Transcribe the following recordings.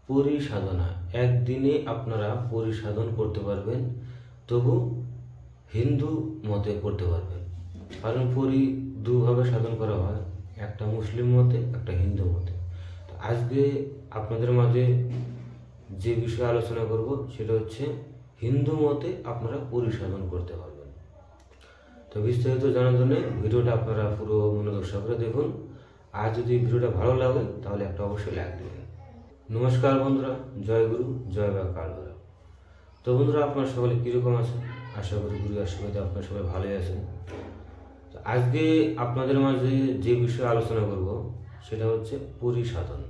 পরিসাধনা একদিনে আপনারা পরিসাধন করতে পারবেন, তবু হিন্দু মতে করতে পারবেন। কারণ দুভাবে সাধন করা হয়, একটা মুসলিম মতে, একটা হিন্দু মতে। তো আজকে আপনাদের মাঝে যে বিষয়ে আলোচনা করব সেটা হচ্ছে হিন্দু মতে আপনারা পরিসাধন করতে পারবেন। তো বিস্তারিত জানার জন্য ভিডিওটা আপনারা পুরো মনোযোগ সহকারে দেখুন। আর যদি ভিডিওটা ভালো লাগে তাহলে একটা অবশ্যই লাইক দেবেন। নমস্কার বন্ধুরা, জয় গুরু, জয় বা কালবেলা। তো বন্ধুরা, আপনারা সকলে কীরকম আছেন? আশা করি গুরু আশীর্বাদে আপনারা সবাই ভালোই আছেন। তো আজকে আপনাদের মাঝে যে বিষয়ে আলোচনা করব সেটা হচ্ছে পরিসাধন।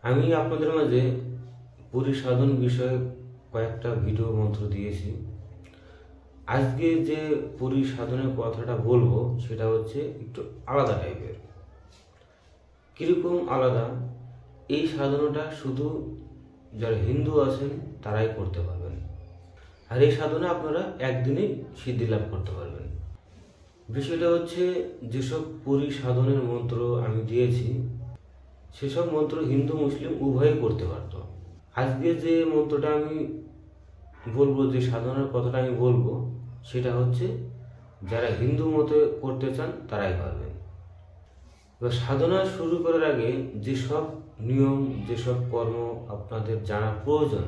আমি আপনাদের মাঝে পরিসাধন বিষয়ে কয়েকটা ভিডিও মন্ত্র দিয়েছি। আজকে যে পরিসাধনের কথাটা বলবো সেটা হচ্ছে একটু আলাদা টাইপের। কীরকম আলাদা? এই সাধনাটা শুধু যারা হিন্দু আছেন তারাই করতে পারবেন, আর এই সাধনা আপনারা একদিনে সিদ্ধি লাভ করতে পারবেন। বিষয়টা হচ্ছে যেসব পরিসাধনের মন্ত্র আমি দিয়েছি সেসব মন্ত্র হিন্দু মুসলিম উভয়ই করতে পারত। আজকে যে মন্ত্রটা আমি বলবো, যে সাধনার কথাটা আমি বলবো, সেটা হচ্ছে যারা হিন্দু মতে করতে চান তারাই পারবেন। এবার সাধনা শুরু করার আগে যেসব নিয়ম, যেসব কর্ম আপনাদের জানা প্রয়োজন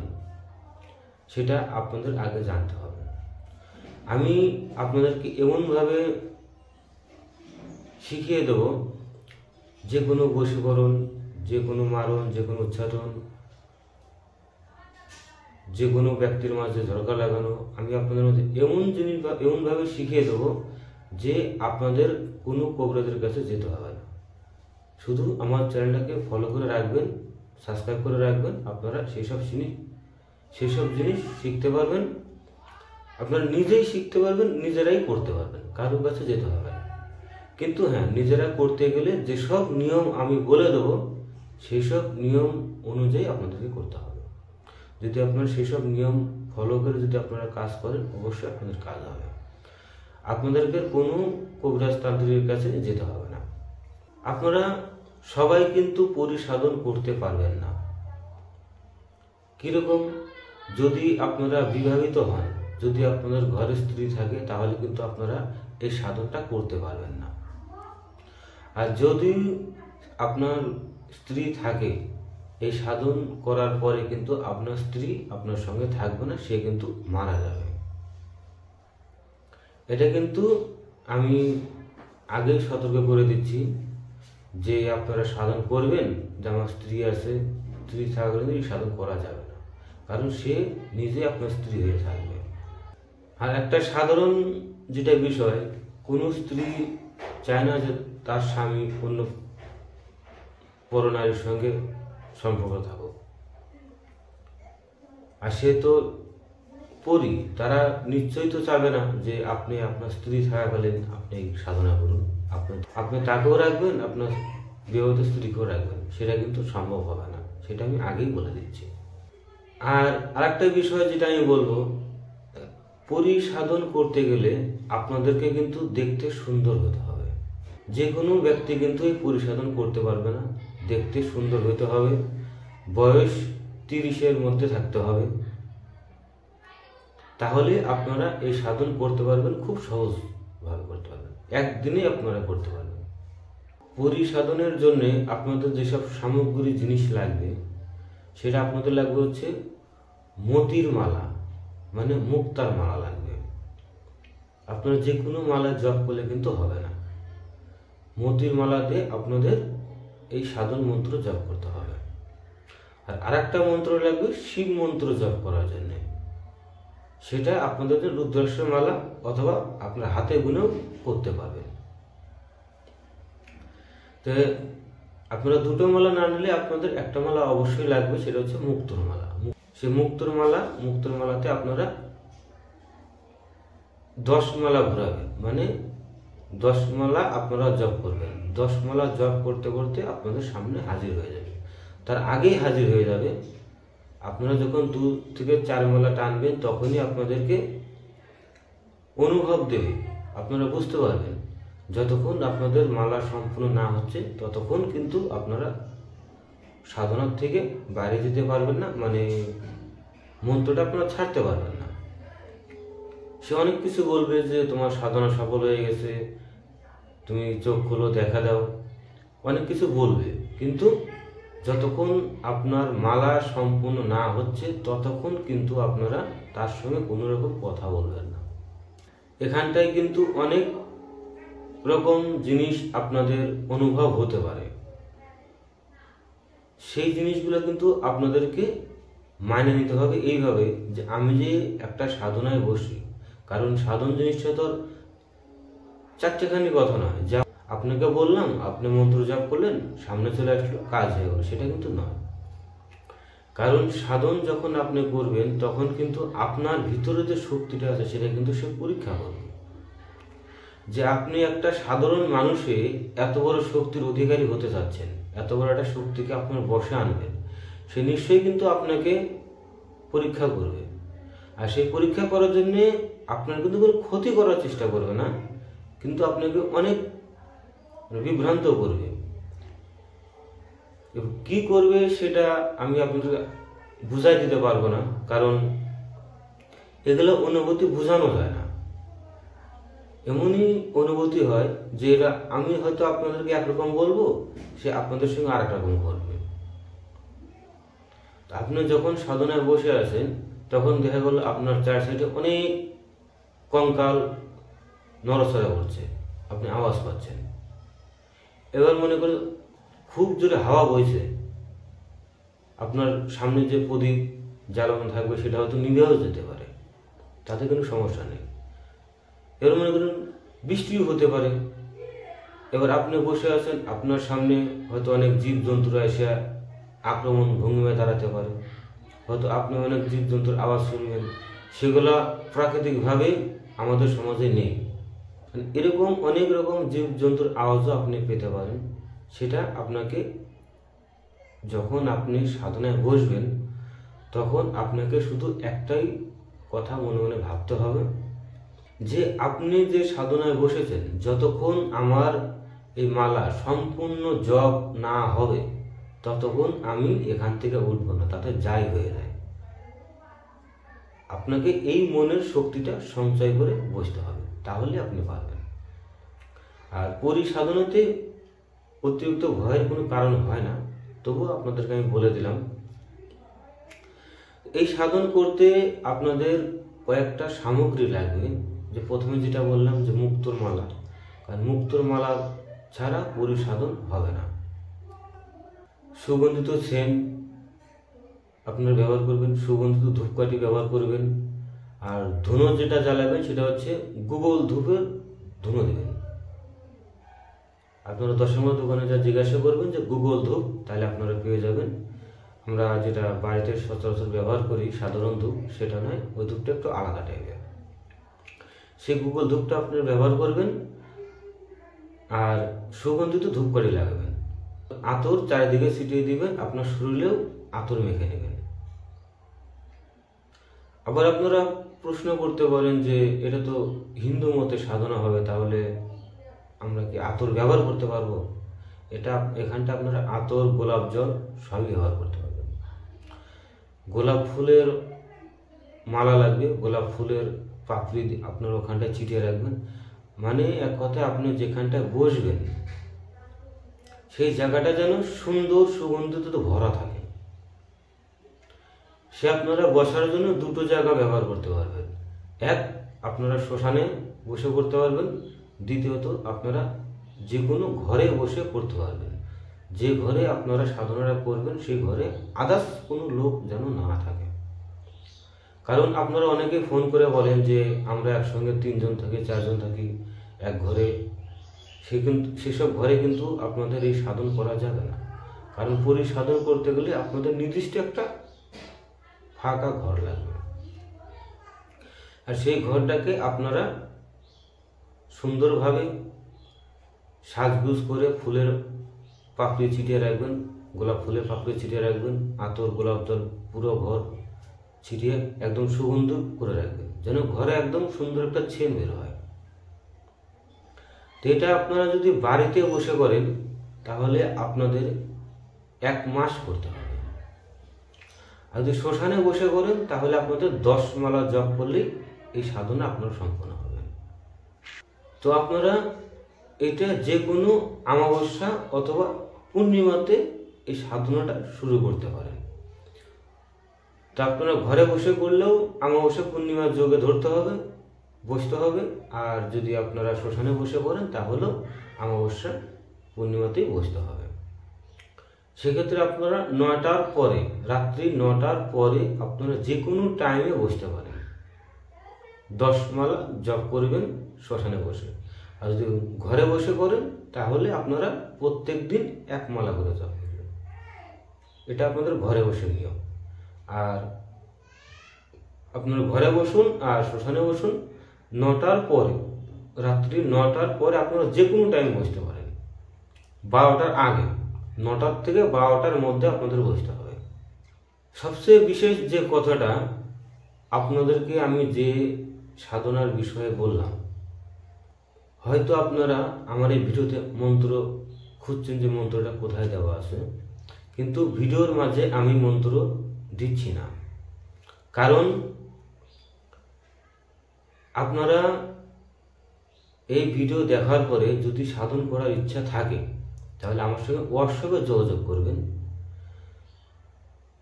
সেটা আপনাদের আগে জানতে হবে। আমি আপনাদেরকে এমনভাবে শিখিয়ে দেব, যে কোনো বশীকরণ, যে কোনো মারণ, যে কোনো উচ্চারণ, যে কোনো ব্যক্তির মাঝে ঝরকা লাগানো, আমি আপনাদের মধ্যে এমন জিনিস বা এমনভাবে শিখিয়ে দেবো যে আপনাদের কোনো কবিরাজের কাছে যেতে হবে না। শুধু আমার চ্যানেলটাকে ফলো করে রাখবেন, সাবস্ক্রাইব করে রাখবেন। আপনারা সেসব জিনিস শিখতে পারবেন, আপনারা নিজেই শিখতে পারবেন, নিজেরাই করতে পারবেন, কারোর কাছে যেতে হবে না। কিন্তু হ্যাঁ, নিজেরা করতে গেলে যেসব নিয়ম আমি বলে দেবো সেই সব নিয়ম অনুযায়ী আপনাদেরকে করতে হবে। যদি আপনারা সেসব নিয়ম ফলো করে যদি আপনারা কাজ করেন, অবশ্যই আপনাদের কাজ হবে। আপনাদেরকে কোনো কবিরাজ তান্ত্রিকের কাছে যেতে হবে না। আপনারা সবাই কিন্তু পরিসাধন করতে পারবেন না। কীরকম? যদি আপনারা বিবাহিত হন, যদি আপনাদের ঘরে স্ত্রী থাকে, তাহলে কিন্তু আপনারা এই সাধনটা করতে পারবেন না। আর যদি আপনার স্ত্রী থাকে, এই সাধন করার পরে কিন্তু আপনার স্ত্রী আপনার সঙ্গে থাকবে না, সে কিন্তু মারা যাবে। এটা কিন্তু আমি আগেই সতর্ক করে দিচ্ছি যে আপনারা সাধন করবেন, যে আমার স্ত্রী আছে, স্ত্রী থাকলে এই সাধন করা যাবে না, কারণ সে নিজে আপনার স্ত্রী হয়ে থাকবে। আর একটা সাধারণ যেটা বিষয়, কোনো স্ত্রী চায় না যে তার স্বামী অন্য পরনারীর সঙ্গে সম্পর্ক থাকুক। আর সে তো পরি, তারা নিশ্চয়ই তো চাবে না যে আপনি আপনার স্ত্রী থাকাকালীন আপনি সাধনা করুন, আপনি তাকেও রাখবেন, আপনার বিবাহিত স্ত্রীকেও রাখবেন। সেটা কিন্তু সম্ভব হবে না, সেটা আমি আগেই বলে দিচ্ছি। আর আরেকটা বিষয় যেটা আমি বলবো, পরিসাধন করতে গেলে আপনাদেরকে কিন্তু দেখতে সুন্দর হতে হবে। যে কোনো ব্যক্তি কিন্তু এই পরিসাধন করতে পারবে না। দেখতে সুন্দর হতে হবে, বয়স 30-এর মধ্যে থাকতে হবে, তাহলে আপনারা এই সাধন করতে পারবেন, খুব সহজভাবে করতে পারবেন, একদিনে আপনারা করতে পারবেন। পরিসাধনের জন্য আপনাদের যেসব সামগ্রী জিনিস লাগবে, সেটা আপনাদের লাগবে হচ্ছে মতির মালা, মানে মুক্তার মালা লাগবে। আপনারা যে কোনো মালা জপ করলে কিন্তু হবে না, মতির মালাতে আপনাদের এই সাধন মন্ত্র জপ করতে হবে। আর আরেকটা মন্ত্র লাগবে শিব মন্ত্র জপ করার জন্য, সেটা আপনাদের রুদ্রাক্ষের মালা অথবা আপনার হাতে গুনেও করতে পারবেন। তো আপনারা দুটো মালা না নিলে আপনাদের একটা মালা অবশ্যই লাগবে, সেটা হচ্ছে মুক্তোর মালা। সে মুক্তোর মালাতে আপনারা 10 মালা ঘোরাবেন, মানে 10 মালা আপনারা জপ করবেন। 10 মালা জপ করতে করতে আপনাদের সামনে হাজির হয়ে যাবে, তার আগেই হাজির হয়ে যাবে। আপনারা যখন 2 থেকে 4 মালা টানবেন, তখনই আপনাদেরকে অনুভব দেবে, আপনারা বুঝতে পারবেন। যতক্ষণ আপনাদের মালা সম্পূর্ণ না হচ্ছে ততক্ষণ কিন্তু আপনারা সাধনার থেকে বাইরে যেতে পারবেন না, মানে মন্ত্রটা আপনারা ছাড়তে পারবেন না। সে অনেক কিছু বলবে যে তোমার সাধনা সফল হয়ে গেছে, তুমি চোখ খুলো, দেখা দাও, অনেক কিছু বলবে, কিন্তু যতক্ষণ আপনার মালা সম্পূর্ণ না হচ্ছে ততক্ষণ কিন্তু আপনারা তার সঙ্গে কোনো রকম কথা বলবেন না। এখানটায় কিন্তু অনেক রকম জিনিস আপনাদের অনুভব হতে পারে, সেই জিনিসগুলো কিন্তু আপনাদেরকে মানিয়ে নিতে হবে এইভাবে যে আমি যে একটা সাধনায় বসি, কারণ সাধন জিনিসটা তো চারটেখানি কথা নয়, যা আপনাকে বললাম আপনি মন্ত্র জাপ করলেন, সামনে চলে আসলো, কাজ হয়ে গেল, সেটা কিন্তু নয়। কারণ সাধন যখন আপনি করবেন তখন কিন্তু আপনার ভিতরে যে শক্তিটা আছে সেটা কিন্তু সে পরীক্ষা করবে, যে আপনি একটা সাধারণ মানুষে এত বড় শক্তির অধিকারী হতে চাচ্ছেন, এত বড় একটা শক্তিকে আপনার বশে আনবেন, সে নিশ্চয়ই কিন্তু আপনাকে পরীক্ষা করবে। আর সেই পরীক্ষা করার জন্যে আপনার কিন্তু কোনো ক্ষতি করার চেষ্টা করবে না, কিন্তু আপনাকে অনেক বিভ্রান্ত করবে। কি করবে সেটা আমি আপনাদের বুঝাই দিতে পারবো না, কারণ এগুলো অনুভূতি বোঝানো যায় না। এমনই অনুভূতি হয় যে এটা আমি হয়তো আপনাদেরকে একরকম বলবো, সে আপনাদের সঙ্গে আর এক রকম করবে। আপনি যখন সাধনায় বসে আছেন তখন দেখা গেল আপনার চার সাইডে অনেক কঙ্কাল নড়াচড়া করছে, আপনি আওয়াজ পাচ্ছেন। এবার মনে করে খুব জোরে হাওয়া বইছে, আপনার সামনে যে প্রদীপ জ্বালানো থাকবে সেটা হয়তো নিভেও যেতে পারে, তাতে কোনো সমস্যা নেই। এবার মনে করুন বৃষ্টিও হতে পারে, এবার আপনি বসে আছেন, আপনার সামনে হয়তো অনেক জীবজন্তুরা এসে আক্রমণ ভঙ্গিমায় দাঁড়াতে পারে, হয়তো আপনি অনেক জীবজন্তুর আওয়াজ শুনবেন, সেগুলা প্রাকৃতিকভাবে আমাদের সমাজে নেই। এরকম অনেক রকম জীবজন্তুর আওয়াজও আপনি পেতে পারেন। সেটা আপনাকে যখন আপনি সাধনায় বসবেন তখন আপনাকে শুধু একটাই কথা মনে মনে ভাবতে হবে যে আপনি যে সাধনায় বসেছেন, যতক্ষণ আমার এই মালা সম্পূর্ণ জপ না হবে ততক্ষণ আমি এখান থেকে উঠবো না, তাতে যাই হয়ে যায়। আপনাকে এই মনের শক্তিটা সঞ্চয় করে বসতে হবে, তাহলে আপনি পারবেন। আর পরিসাধনাতে অতিরিক্ত ভয়ের কোনো কারণ হয় না, তবুও আপনাদেরকে আমি বলে দিলাম। এই সাধন করতে আপনাদের কয়েকটা সামগ্রী লাগবে। যে প্রথমে যেটা বললাম যে মুক্তোর মালা, কারণ মুক্তোর মালা ছাড়া পরিসাধন হবে না। সুগন্ধিত সেন্ট আপনারা ব্যবহার করবেন, সুগন্ধিত ধূপকাঠি ব্যবহার করবেন। আর ধুনো যেটা জ্বালাবেন সেটা হচ্ছে গুগল ধূপের ধুনো দেবেন। আপনারা দশমা দোকানে যা জিজ্ঞাসা করবেন যে গুগল ধূপ, তাহলে আপনারা পেয়ে যাবেন। আমরা যেটা বাড়িতে সচরাচর ব্যবহার করি সাধারণ ধূপ, সেটা নয়, ওই ধূপটা একটু আলাদা টাইপের। সেই গুগল ধূপটা আপনারা ব্যবহার করবেন। আর সুগন্ধিত ধূপকাঠি লাগাবেন, আতর চারিদিকে ছিটিয়ে দিবেন, আপনার শরীরেও আতর মেখে নেবেন। আবার আপনারা প্রশ্ন করতে পারেন যে এটা তো হিন্দু মতে সাধনা হবে, তাহলে আমরা কি আতর ব্যবহার করতে পারবো? এখানটা আপনারা আতর, গোলাপ জল সবই ব্যবহার করতে পারবেন। গোলাপ ফুলের মালা লাগবে, গোলাপ ফুলের পাপড়ি আপনার ওখানটায় ছিটিয়ে রাখবেন। মানে এক কথায় আপনি যেখানটায় বসবেন সেই জায়গাটা যেন সুন্দর সুগন্ধিত ভরা থাকে। সে আপনারা বসার জন্য দুটো জায়গা ব্যবহার করতে পারবেন। এক, আপনারা শ্মশানে বসে করতে পারবেন। দ্বিতীয়ত, আপনারা যে কোনো ঘরে বসে করতে পারবেন। যে ঘরে আপনারা সাধনাটা করবেন সেই ঘরে আদার্স কোনো লোক যেন না থাকে। কারণ আপনারা অনেকে ফোন করে বলেন যে আমরা একসঙ্গে 3 জন থাকি, 4 জন থাকি এক ঘরে। সেসব ঘরে কিন্তু আপনাদের এই সাধন করা যাবে না। কারণ পরিসাধন করতে গেলে আপনাদের নির্দিষ্ট একটা ফাঁকা ঘর লাগবে। আর সেই ঘরটাকে আপনারা সুন্দরভাবে সাজগুজ করে ফুলের পাপড়ি ছিটিয়ে রাখবেন, গোলাপ ফুলের পাপড়ি ছিটিয়ে রাখবেন, আতর, গোলাপ জল পুরো ঘর ছিটিয়ে একদম সুগন্ধ করে রাখবেন, যেন ঘরে একদম সুন্দর একটা ছেন বের হয়। তো এটা আপনারা যদি বাড়িতে বসে করেন তাহলে আপনাদের 1 মাস করতে হবে। আর যদি শ্মশানে বসে করেন তাহলে আপনাদের 10 মালা জপ করলেই এই সাধনা আপনার সম্পন্ন হবে। তো আপনারা এটা যে কোনো অমাবস্যা অথবা পূর্ণিমাতে এই সাধনাটা শুরু করতে পারেন। তো আপনারা ঘরে বসে করলেও অমাবস্যা পূর্ণিমার যোগে ধরতে হবে, বসতে হবে। আর যদি আপনারা শ্মশানে বসে করেন তাহলেও অমাবস্যা পূর্ণিমাতেই বসতে হবে। সেক্ষেত্রে আপনারা 9টার পরে, রাত্রি 9টার পরে আপনারা যে কোনো টাইমে বসতে পারেন। 10 মালা জপ করবেন শ্মশানে বসে। আর যদি ঘরে বসে করেন তাহলে আপনারা প্রত্যেক দিন 1 মালা করে জপ করবেন। এটা আপনাদের ঘরে বসে নিয়ম। আর আপনারা ঘরে বসুন আর শ্মশানে বসুন 9টার পরে, রাত্রি 9টার পরে আপনারা যে কোনো টাইম বসতে পারেন। 12টার আগে, 9টার থেকে 12টার মধ্যে আপনাদের বসতে হবে। সবচেয়ে বিশেষ যে কথাটা আপনাদেরকে আমি যে সাধনার বিষয়ে বললাম, হয়তো আপনারা আমার এই ভিডিওতে মন্ত্র খুঁজছেন যে মন্ত্রটা কোথায় দেওয়া আছে, কিন্তু ভিডিওর মাঝে আমি মন্ত্র দিচ্ছি না। কারণ আপনারা এই ভিডিও দেখার পরে যদি সাধন করার ইচ্ছা থাকে তাহলে আমার সঙ্গে হোয়াটসঅ্যাপে যোগাযোগ করবেন।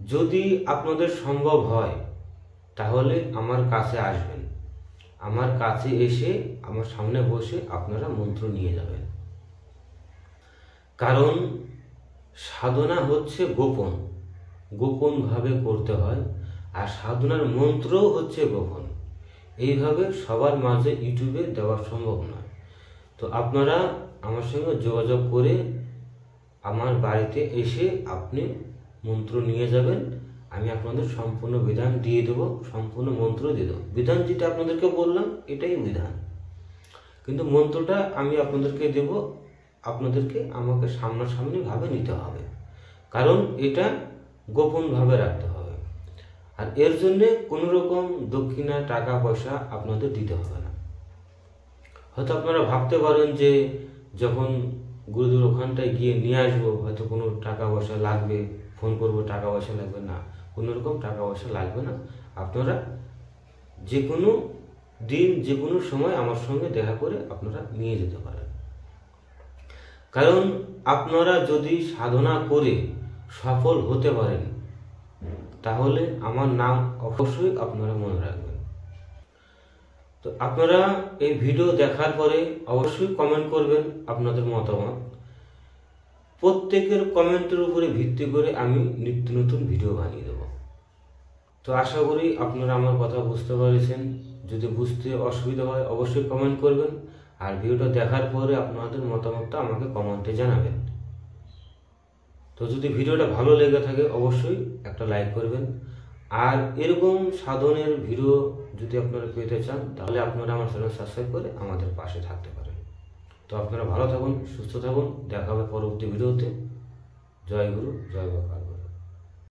যদি আপনাদের সম্ভব হয় তাহলে আমার কাছে আসবেন। আমার কাছে এসে আমার সামনে বসে আপনারা মন্ত্র নিয়ে যাবেন। কারণ সাধনা হচ্ছে গোপন, গোপনভাবে করতে হয়। আর সাধনার মন্ত্রও হচ্ছে গোপন। এইভাবে সবার মাঝে ইউটিউবে দেওয়া সম্ভব নয়। তো আপনারা আমার সঙ্গে যোগাযোগ করে আমার বাড়িতে এসে আপনি মন্ত্র নিয়ে যাবেন। আমি আপনাদের সম্পূর্ণ বিধান দিয়ে দেবো, সম্পূর্ণ মন্ত্র দিয়ে দেবো। বিধান যেটা আপনাদেরকে বললাম এটাই বিধান, কিন্তু মন্ত্রটা আমি আপনাদেরকে দেব। আপনাদেরকে আমাকে সামনাসামনিভাবে নিতে হবে, কারণ এটা গোপনভাবে রাখতে হবে। আর এর জন্যে কোনো রকম দক্ষিণা, টাকা পয়সা আপনাদের দিতে হবে না। হয়তো আপনারা ভাবতে পারেন যে যখন গুরুদেব ওখানটায় গিয়ে নিয়ে আসবো হয়তো কোনো টাকা পয়সা লাগবে, ফোন করবো টাকা পয়সা লাগবে। না, কোনো রকম টাকা পয়সা লাগবে না। আপনারা যে কোনো দিন, যে কোনো সময় আমার সঙ্গে দেখা করে আপনারা নিয়ে যেতে পারেন। কারণ আপনারা যদি সাধনা করে সফল হতে পারেন তাহলে আমার নাম অবশ্যই আপনারা মনে রাখবেন। তো আপনারা এই ভিডিও দেখার পরে অবশ্যই কমেন্ট করবেন আপনাদের মতামত। প্রত্যেকের কমেন্টের উপরে ভিত্তি করে আমি নিত্য নতুন ভিডিও বানিয়ে দেব। তো আশা করি আপনারা আমার কথা বুঝতে পেরেছেন। যদি বুঝতে অসুবিধা হয় অবশ্যই কমেন্ট করবেন। আর ভিডিওটা দেখার পরে আপনাদের মতামতটা আমাকে কমেন্টে জানাবেন। তো যদি ভিডিওটা ভালো লেগে থাকে অবশ্যই একটা লাইক করবেন। আর এরকম সাধনের ভিডিও যদি আপনারা পেতে চান তাহলে আপনারা আমার চ্যানেল সাবস্ক্রাইব করে আমাদের পাশে থাকতে পারেন। তো আপনারা ভালো থাকুন, সুস্থ থাকুন। দেখা হবে পরবর্তী ভিডিওতে। জয় গুরু, জয় বাবা।